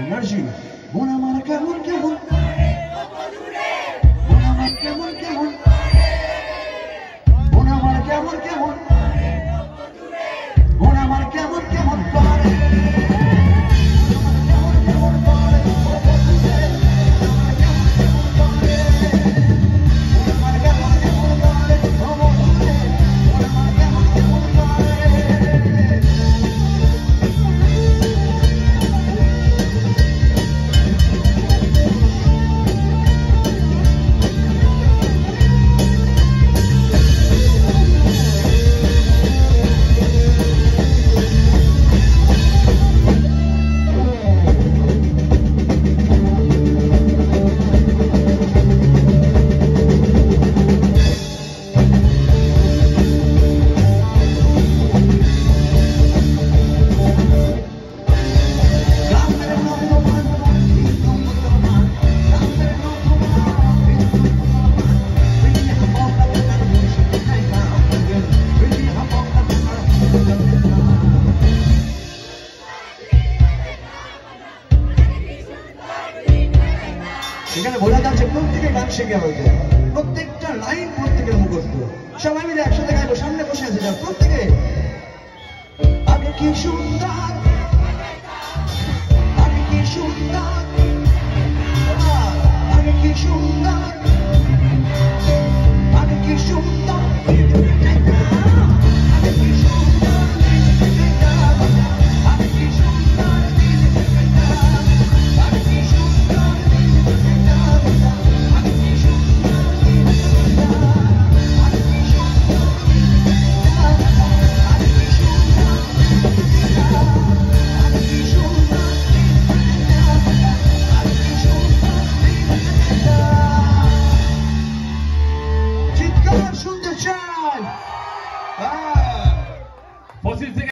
Energy মন আমার কেমন কেমন মন আমার কেমন কেমন মন আমার কেমন কেমন মন আমার কেমন কেমন করে এখানে বোঝা যাচ্ছে প্রত্যেকে গান শিখে হয়েছে, প্রত্যেকটা লাইন প্রত্যেকের মুখস্থ। সবাই মিলে একসাথে গাইবো, সামনে বসে আছে যা প্রত্যেকে। আগে কি সুন্দর